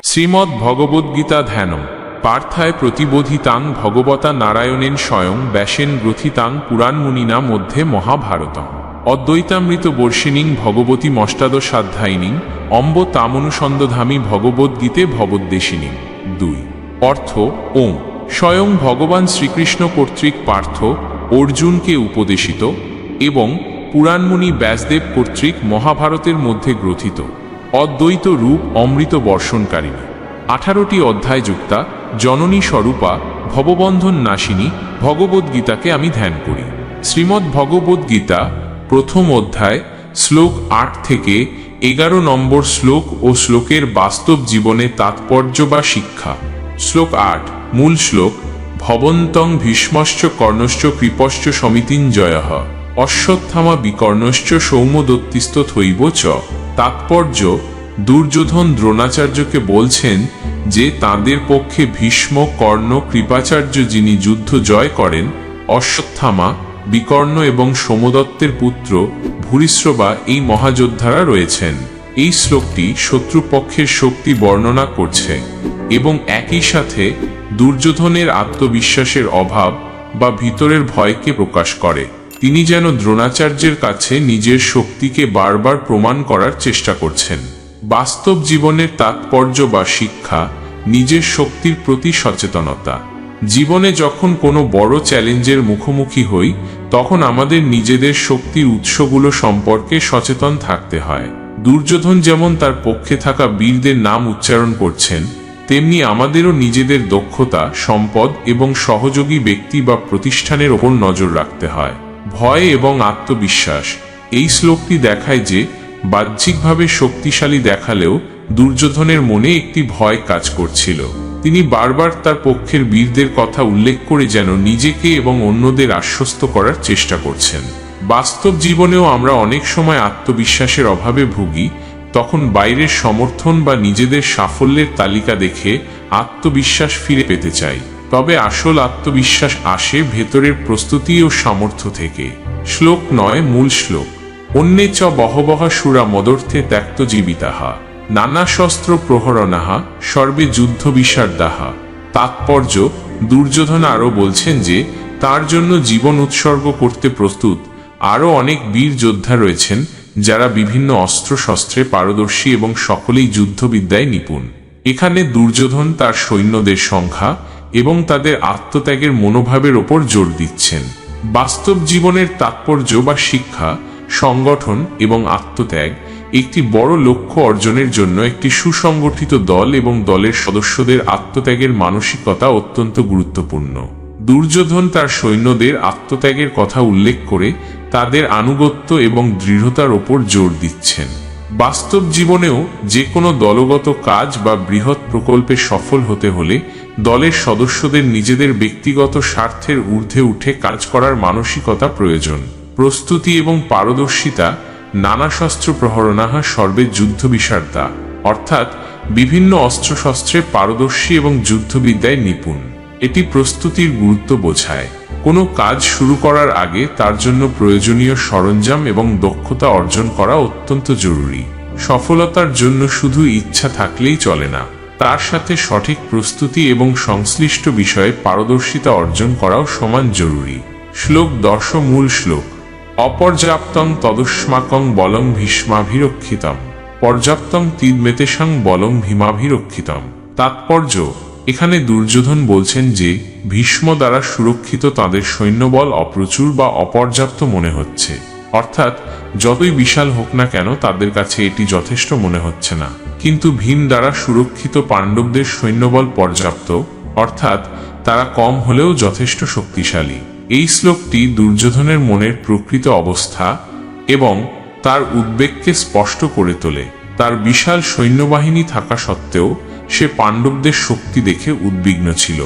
শ্রীমদ্ ভগবদ্গীতা ধ্যানম পার্থায় প্রতিবোধিতাং ভগবতা নারায়ণেন স্বয়ং ব্যাসেন গ্রথিতাং পুরাণমুনিনা মধ্যে মহাভারতম অদ্বৈতামৃত বর্ষিণীং ভগবতী মষ্টাদশাধ্যায়িনীং অম্ব তামনুসন্দধামী ভগবদ্গীতে ভবদ্দেশিনীং। 2 অর্থ ওম স্বয়ং ভগবান শ্রীকৃষ্ণ কর্তৃক পার্থ অর্জুনকে উপদেশিত এবং পুরাণমুনি ব্যাসদেব কর্তৃক মহাভারতের মধ্যে গ্রথিত অদ্বৈত রূপ অমৃত বর্ষণকারিণী 18টি অধ্যায়যুক্তা জননী স্বরূপা ভববন্ধন নাশিনী ভগবদ্গীতাকে আমি ধ্যান করি। শ্রীমদ্ ভগবদ্গীতা প্রথম অধ্যায় শ্লোক 8 থেকে 11 নম্বর শ্লোক ও শ্লোকের বাস্তব জীবনে তাৎপর্য বা শিক্ষা। শ্লোক 8 মূল শ্লোক ভবন্তং ভীষ্মশ্চ কর্ণশ্চ কৃপশ্চ সমিতিঞ্জয়ঃ অশ্বত্থামা বিকর্ণশ্চ সৌম্যদত্তিস্তথৈব চ। তাৎপর্য দুর্যোধন দ্রোণাচার্যকে বলছেন যে তাঁদের পক্ষে ভীষ্ম কর্ণ কৃপাচার্য যিনি যুদ্ধ জয় করেন, অশ্বত্থামা বিকর্ণ এবং সোমদত্তের পুত্র ভূরিশ্রবা এই মহাযোদ্ধারা রয়েছেন। এই শ্লোকটি শত্রুপক্ষের শক্তি বর্ণনা করছে এবং একই সাথে দুর্যোধনের আত্মবিশ্বাসের অভাব বা ভিতরের ভয়কে প্রকাশ করে। তিনি যেন দ্রোণাচার্যের কাছে নিজের শক্তিকে বারবার প্রমাণ করার চেষ্টা করছেন। বাস্তব জীবনের তাৎপর্য বা শিক্ষা নিজের শক্তির প্রতি সচেতনতা। জীবনে যখন কোনো বড় চ্যালেঞ্জের মুখোমুখি হই তখন আমাদের নিজেদের শক্তির উৎসগুলো সম্পর্কে সচেতন থাকতে হয়। দুর্যোধন যেমন তার পক্ষে থাকা বীরদের নাম উচ্চারণ করছেন, তেমনি আমাদেরও নিজেদের দক্ষতা, সম্পদ এবং সহযোগী ব্যক্তি বা প্রতিষ্ঠানের ওপর নজর রাখতে হয়। ভয় এবং আত্মবিশ্বাস। এই শ্লোকটি দেখায় যে বাহ্যিকভাবে শক্তিশালী দেখালেও দুর্যোধনের মনে একটি ভয় কাজ করছিল। তিনি বারবার তার পক্ষের বীরদের কথা উল্লেখ করে যেন নিজেকে এবং অন্যদের আশ্বস্ত করার চেষ্টা করছেন। বাস্তব জীবনেও আমরা অনেক সময় আত্মবিশ্বাসের অভাবে ভুগি। তখন বাইরের সমর্থন বা নিজেদের সাফল্যের তালিকা দেখে আত্মবিশ্বাস ফিরে পেতে চাই। তবে আসল আত্মবিশ্বাস আসে ভেতরের প্রস্তুতি ও সামর্থ্য থেকে। শ্লোক 9 মূল শ্লোক অন্যে চ বহবহ সুরা মদর্থে ত্যক্ত জীবিতাহা নানা শস্ত্র প্রহরণাহা সর্বে যুদ্ধ বিশারদাহা। তাৎপর্য দুর্যোধন আরও বলছেন যে তার জন্য জীবন উৎসর্গ করতে প্রস্তুত আরও অনেক বীর যোদ্ধা রয়েছেন যারা বিভিন্ন অস্ত্র শস্ত্রে পারদর্শী এবং সকলেই যুদ্ধবিদ্যায় নিপুণ। এখানে দুর্যোধন তার সৈন্যদের সংখ্যা এবং তাদের আত্মত্যাগের মনোভাবের ওপর জোর দিচ্ছেন। বাস্তব জীবনের তাৎপর্য বা শিক্ষা সংগঠন এবং আত্মত্যাগ। একটি বড় লক্ষ্য অর্জনের জন্য একটি সুসংগঠিত দল এবং দলের সদস্যদের আত্মত্যাগের মানসিকতা অত্যন্ত গুরুত্বপূর্ণ। দুর্যোধন তার সৈন্যদের আত্মত্যাগের কথা উল্লেখ করে তাদের আনুগত্য এবং দৃঢ়তার ওপর জোর দিচ্ছেন। বাস্তব জীবনেও যে কোনো দলগত কাজ বা বৃহৎ প্রকল্পে সফল হতে হলে দলের সদস্যদের নিজেদের ব্যক্তিগত স্বার্থের ঊর্ধ্বে উঠে কাজ করার মানসিকতা প্রয়োজন। প্রস্তুতি এবং পারদর্শিতা নানা শস্ত্র প্রহরণাহা সর্বে যুদ্ধ বিশারদা, অর্থাৎ বিভিন্ন অস্ত্রশস্ত্রে পারদর্শী এবং যুদ্ধবিদ্যায় নিপুণ। এটি প্রস্তুতির গুরুত্ব বোঝায়। কোনো কাজ শুরু করার আগে তার জন্য প্রয়োজনীয় সরঞ্জাম এবং দক্ষতা অর্জন করা অত্যন্ত জরুরি। সফলতার জন্য শুধু ইচ্ছা থাকলেই চলে না, তার সাথে সঠিক প্রস্তুতি এবং সংশ্লিষ্ট বিষয়ে পারদর্শিতা অর্জন করাও সমান জরুরি। শ্লোক 10 মূল শ্লোক অপর্যাপ্তং তদস্মাকং বলং ভীষ্মাভিরক্ষিতম পর্যাপ্তং তিদমেতেষাং বলং ভীমাভিরক্ষিতম। তাৎপর্য এখানে দুর্যোধন বলছেন যে ভীষ্ম দ্বারা সুরক্ষিত তাদের সৈন্যবল অপ্রচুর বা অপর্যাপ্ত মনে হচ্ছে, অর্থাৎ যতই বিশাল হোক না কেন তাদের কাছে এটি যথেষ্ট মনে হচ্ছে না। কিন্তু ভীম দ্বারা সুরক্ষিত পাণ্ডবদের সৈন্যবল পর্যাপ্ত, অর্থাৎ তারা কম হলেও যথেষ্ট শক্তিশালী। এই শ্লোকটি দুর্যোধনের মনের প্রকৃত অবস্থা এবং তার উদ্বেগকে স্পষ্ট করে তোলে। তার বিশাল সৈন্যবাহিনী থাকা সত্ত্বেও সে পাণ্ডবদের শক্তি দেখে উদ্বিগ্ন ছিল।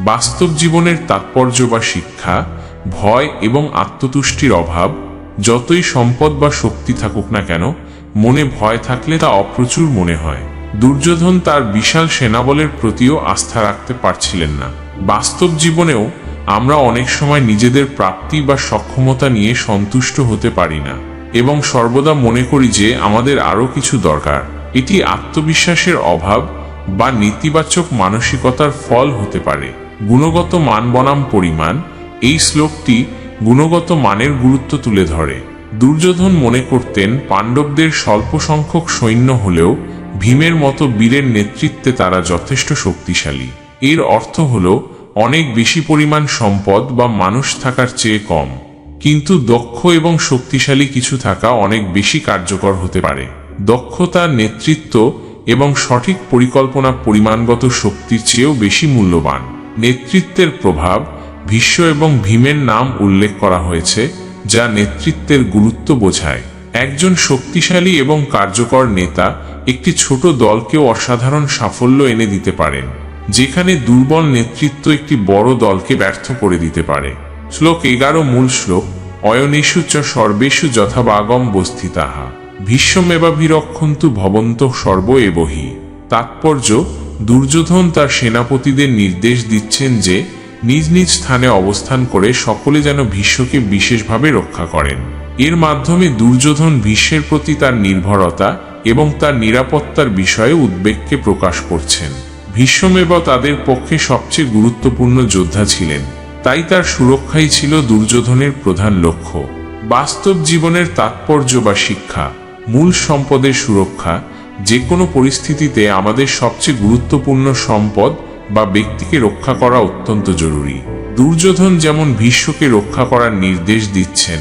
বাস্তব জীবনের তাৎপর্য বা শিক্ষা ভয় এবং আত্মতুষ্টির অভাব। যতই সম্পদ বা শক্তি থাকুক না কেন, মনে ভয় থাকলে তা অপ্রচুর মনে হয়। দুর্যোধন তার বিশাল সেনাবলের প্রতিও আস্থা রাখতে পারছিলেন না। বাস্তব জীবনেও আমরা অনেক সময় নিজেদের প্রাপ্তি বা সক্ষমতা নিয়ে সন্তুষ্ট হতে পারি না এবং সর্বদা মনে করি যে আমাদের আরও কিছু দরকার। এটি আত্মবিশ্বাসের অভাব বা নেতিবাচক মানসিকতার ফল হতে পারে। গুণগত মান বনাম পরিমাণ, এই শ্লোকটি গুণগত মানের গুরুত্ব তুলে ধরে। দুর্যোধন মনে করতেন পাণ্ডবদের স্বল্প সংখ্যক সৈন্য হলেও ভীমের মতো বীরের নেতৃত্বে তারা যথেষ্ট শক্তিশালী। এর অর্থ হল অনেক বেশি পরিমাণ সম্পদ বা মানুষ থাকার চেয়ে কম, কিন্তু দক্ষ এবং শক্তিশালী কিছু থাকা অনেক বেশি কার্যকর হতে পারে। দক্ষতা, নেতৃত্ব এবং সঠিক পরিকল্পনা পরিমাণগত শক্তির চেয়েও বেশি মূল্যবান। নেতৃত্বের প্রভাব, ভীষ্ম এবং ভীমের নাম উল্লেখ করা হয়েছে, যা নেতৃত্বের গুরুত্ব বোঝায়। একজন শক্তিশালী এবং কার্যকর নেতা একটি ছোট দলকেও অসাধারণ সাফল্য এনে দিতে পারেন, যেখানে দুর্বল নেতৃত্ব একটি বড় দলকে ব্যর্থ করে দিতে পারে। শ্লোক 11 মূল শ্লোক। অয়নেষু চ সর্বেষু যথাবাগম বস্থিতাহা ভীষ্মেবাভিরক্ষন্তু ভবন্তঃ সর্ব এবহি। তাৎপর্য, দুর্যোধন তার সেনাপতিদের নির্দেশ দিচ্ছেন যে নিজ নিজ স্থানে অবস্থান করে সকলে যেন ভীষ্মকে বিশেষভাবে রক্ষা করেন। এর মাধ্যমে দুর্যোধন ভীষ্মের প্রতি তার নির্ভরতা এবং তার নিরাপত্তার বিষয়ে উদ্বেগকে প্রকাশ করছেন। ভীষ্মেবা তাদের পক্ষে সবচেয়ে গুরুত্বপূর্ণ যোদ্ধা ছিলেন, তাই তার সুরক্ষাই ছিল দুর্যোধনের প্রধান লক্ষ্য। বাস্তব জীবনের তাৎপর্য বা শিক্ষা, মূল সম্পদের সুরক্ষা। যে কোনো পরিস্থিতিতে আমাদের সবচেয়ে গুরুত্বপূর্ণ সম্পদ বা ব্যক্তিকে রক্ষা করা অত্যন্ত জরুরি। দুর্যোধন যেমন ভীষ্মকে রক্ষা করার নির্দেশ দিচ্ছেন,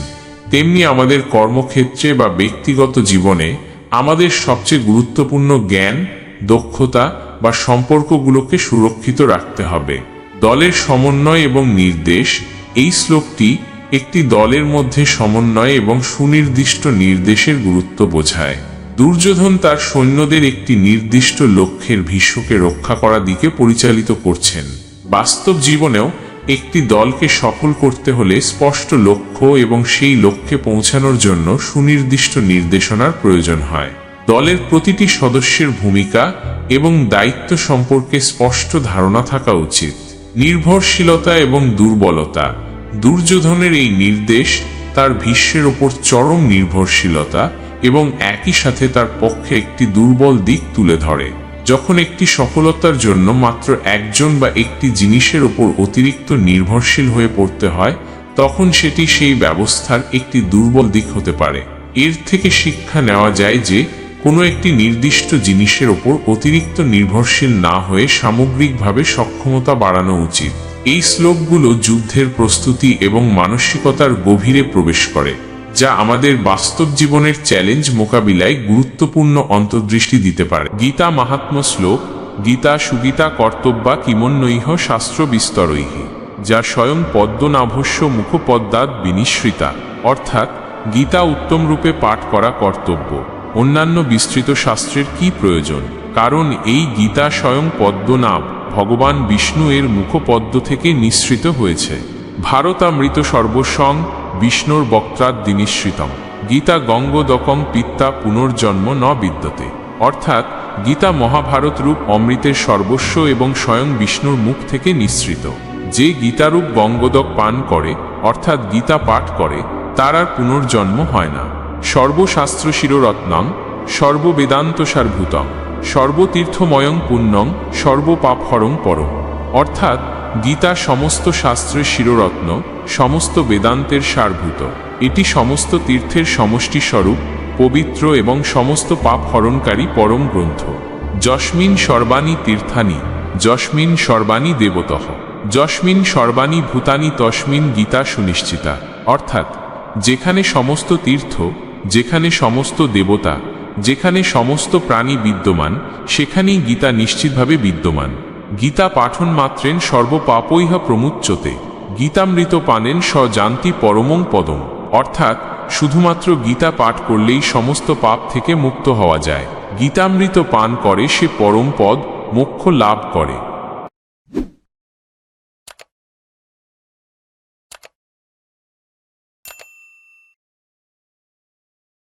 তেমনি আমাদের কর্মক্ষেত্রে বা ব্যক্তিগত জীবনে আমাদের সবচেয়ে গুরুত্বপূর্ণ জ্ঞান, দক্ষতা বা সম্পর্কগুলোকে সুরক্ষিত রাখতে হবে। দলের সমন্বয় এবং নির্দেশ, এই শ্লোকটি একটি দলের মধ্যে সমন্বয় এবং সুনির্দিষ্ট নির্দেশের গুরুত্ব বোঝায়। দুর্যোধন তার সৈন্যদের একটি নির্দিষ্ট লক্ষ্যের ভীষ্মকে রক্ষা করার দিকে পরিচালিত করছেন। বাস্তব জীবনেও একটি দলকে সফল করতে হলে স্পষ্ট লক্ষ্য এবং সেই লক্ষ্যে পৌঁছানোর জন্য সুনির্দিষ্ট নির্দেশনার প্রয়োজন হয়। দলের প্রতিটি সদস্যের ভূমিকা এবং দায়িত্ব সম্পর্কে স্পষ্ট ধারণা থাকা উচিত। নির্ভরশীলতা এবং দুর্বলতা, দুর্যোধনের এই নির্দেশ তার ভীষ্মের ওপর চরম নির্ভরশীলতা এবং একই সাথে তার পক্ষে একটি দুর্বল দিক তুলে ধরে। যখন একটি সফলতার জন্য মাত্র একজন বা একটি জিনিসের ওপর অতিরিক্ত নির্ভরশীল হয়ে পড়তে হয়, তখন সেটি সেই ব্যবস্থার একটি দুর্বল দিক হতে পারে। এর থেকে শিক্ষা নেওয়া যায় যে কোনো একটি নির্দিষ্ট জিনিসের ওপর অতিরিক্ত নির্ভরশীল না হয়ে সামগ্রিকভাবে সক্ষমতা বাড়ানো উচিত। এই শ্লোকগুলো যুদ্ধের প্রস্তুতি এবং মানসিকতার গভীরে প্রবেশ করে, যা আমাদের বাস্তব জীবনের চ্যালেঞ্জ মোকাবিলায় গুরুত্বপূর্ণ অন্তর্দৃষ্টি দিতে পারে। গীতা মাহাত্ম্য শ্লোক। গীতা সুগীতা কর্তব্যা কিমন্নৈহ শাস্ত্র বিস্তরৈঃ, যা স্বয়ং পদ্মনাভস্য মুখপদ্মাৎ বিনিশ্রিতা। অর্থাৎ গীতা উত্তম রূপে পাঠ করা কর্তব্য। অন্যান্য বিস্তৃত শাস্ত্রের কি প্রয়োজন, কারণ এই গীতা স্বয়ং পদ্মনাভ ভগবান বিষ্ণু এর মুখপদ্ম থেকে নিঃসৃত হয়েছে। ভারতামৃত সর্বসং বিষ্ণুর বক্ত্রাৎ দিনিশ্রিতম গীতা গঙ্গোদকং পিত্তা পুনর্জন্ম ন বিদ্যতে। অর্থাৎ গীতা মহাভারত রূপ অমৃতের সর্বস্ব এবং স্বয়ং বিষ্ণুর মুখ থেকে নিঃসৃত। যে গীতারূপ গঙ্গোদক পান করে, অর্থাৎ গীতা পাঠ করে, তার আর পুনর্জন্ম হয় না। সর্বশাস্ত্র শিররত্নং সর্ববেদান্ত সারভূতং সর্বতীর্থময়ং পুণ্যং সর্বপাপহরং পরম। অর্থাৎ গীতা সমস্ত শাস্ত্রের শিররত্ন, সমস্ত বেদান্তের সারভূত। এটি সমস্ত তীর্থের সমষ্টি স্বরূপ, পবিত্র এবং সমস্ত পাপ হরণকারী পরম গ্রন্থ। যস্মিন সর্বাণি তীর্থানি যস্মিন সর্বাণি দেবতঃ যস্মিন সর্বাণি ভূতানি তস্মিন গীতা সুনিশ্চিতা। অর্থাৎ যেখানে সমস্ত তীর্থ, যেখানে সমস্ত দেবতা, যেখানে সমস্ত প্রাণী বিদ্যমান, সেখানেই গীতা নিশ্চিতভাবে বিদ্যমান। গীতা পাঠন মাত্রেন সর্বপাপৈহ প্রমুচ্যতে গীতামৃত পানেন স জান্তি পরমং পদম। অর্থাৎ শুধুমাত্র গীতা পাঠ করলেই সমস্ত পাপ থেকে মুক্ত হওয়া যায়। গীতামৃত পান করে সে পরম পদ, মোক্ষ লাভ করে।